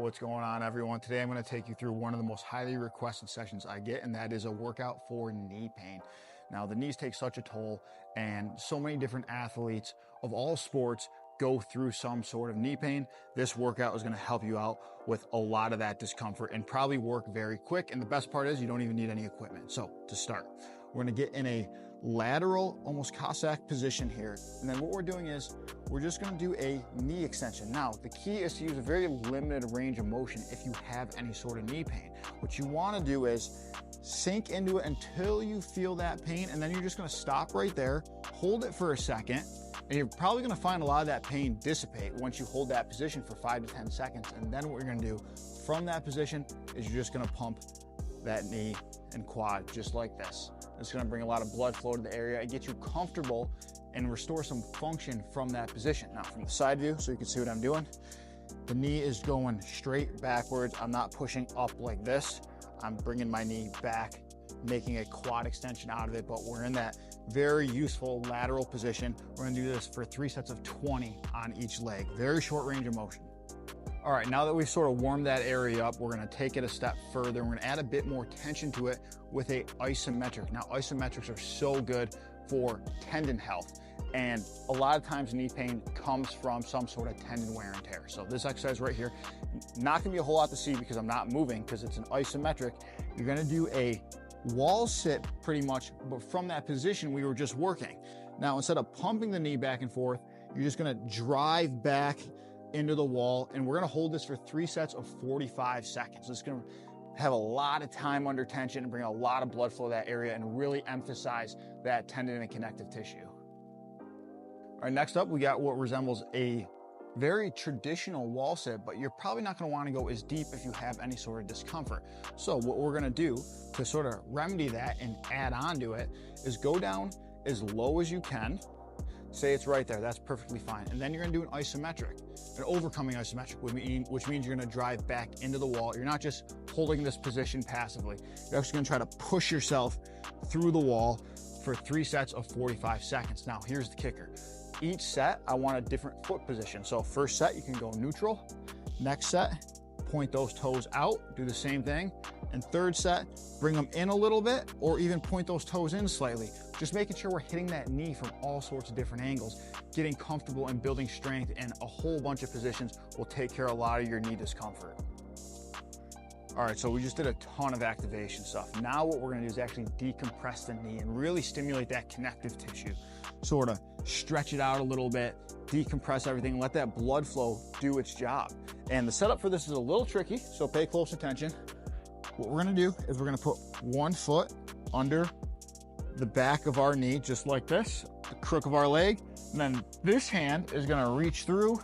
What's going on, everyone? Today I'm going to take you through one of the most highly requested sessions I get, and that is a workout for knee pain. Now, the knees take such a toll, and so many different athletes of all sports go through some sort of knee pain. This workout is going to help you out with a lot of that discomfort and probably work very quick. And the best part is you don't even need any equipment. So to start, we're going to get in a lateral, almost Cossack position here. And then what we're doing is we're just going to do a knee extension. Now, the key is to use a very limited range of motion if you have any sort of knee pain. What you want to do is sink into it until you feel that pain, and then you're just going to stop right there, hold it for a second, and you're probably going to find a lot of that pain dissipate once you hold that position for 5 to 10 seconds. And then what you're going to do from that position is you're just going to pump that knee and quad just like this. It's going to bring a lot of blood flow to the area and get you comfortable and restore some function from that position. Now, from the side view, so you can see what I'm doing, the knee is going straight backwards. I'm not pushing up like this. I'm bringing my knee back, making a quad extension out of it, but we're in that very useful lateral position. We're going to do this for 3 sets of 20 on each leg. Very short range of motion. All right, now that we've sort of warmed that area up, we're going to take it a step further. We're going to add a bit more tension to it with a isometric. Now, isometrics are so good for tendon health, and a lot of times knee pain comes from some sort of tendon wear and tear. So this exercise right here, not going to be a whole lot to see because I'm not moving because it's an isometric. You're going to do a wall sit pretty much, but from that position we were just working. Now, instead of pumping the knee back and forth, you're just going to drive back into the wall, and we're going to hold this for 3 sets of 45 seconds. So it's going to have a lot of time under tension and bring a lot of blood flow to that area and really emphasize that tendon and connective tissue. All right, next up, we got what resembles a very traditional wall sit, but you're probably not going to want to go as deep if you have any sort of discomfort. So what we're going to do to sort of remedy that and add on to it is go down as low as you can. Say it's right there, that's perfectly fine. And then you're gonna do an isometric, an overcoming isometric, which means you're gonna drive back into the wall. You're not just holding this position passively. You're actually gonna try to push yourself through the wall for 3 sets of 45 seconds. Now, here's the kicker. Each set, I want a different foot position. So first set, you can go neutral. Next set, point those toes out, do the same thing. And third set, bring them in a little bit or even point those toes in slightly. Just making sure we're hitting that knee from all sorts of different angles, getting comfortable and building strength in a whole bunch of positions will take care of a lot of your knee discomfort. All right, so we just did a ton of activation stuff. Now what we're gonna do is actually decompress the knee and really stimulate that connective tissue. Sort of stretch it out a little bit, decompress everything, let that blood flow do its job. And the setup for this is a little tricky, so pay close attention. What we're gonna do is we're gonna put one foot under the back of our knee, just like this, the crook of our leg. And then this hand is gonna reach through,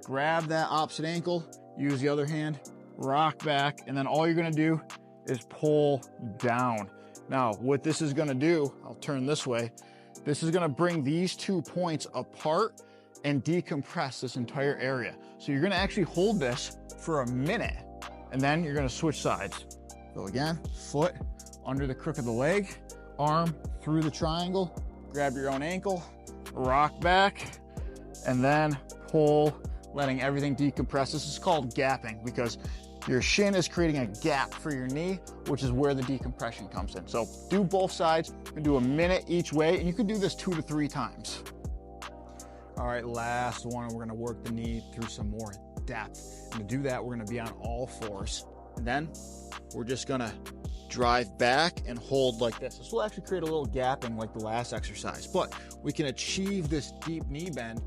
grab that opposite ankle, use the other hand, rock back, and then all you're gonna do is pull down. Now, what this is gonna do, I'll turn this way, this is gonna bring these 2 points apart and decompress this entire area. So you're gonna actually hold this for a minute, and then you're gonna switch sides. So again, foot under the crook of the leg, arm through the triangle, grab your own ankle, rock back, and then pull, letting everything decompress. This is called gapping because your shin is creating a gap for your knee, which is where the decompression comes in. So do both sides, and do a minute each way, and you can do this 2 to 3 times. All right, last one, we're gonna work the knee through some more depth. And to do that, we're gonna be on all fours. And then we're just gonna drive back and hold like this. This will actually create a little gapping like the last exercise, but we can achieve this deep knee bend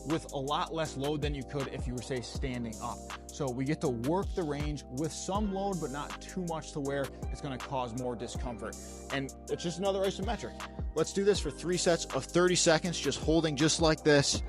with a lot less load than you could if you were, say, standing up. So we get to work the range with some load, but not too much to where it's gonna cause more discomfort. And it's just another isometric. Let's do this for 3 sets of 30 seconds, just holding just like this,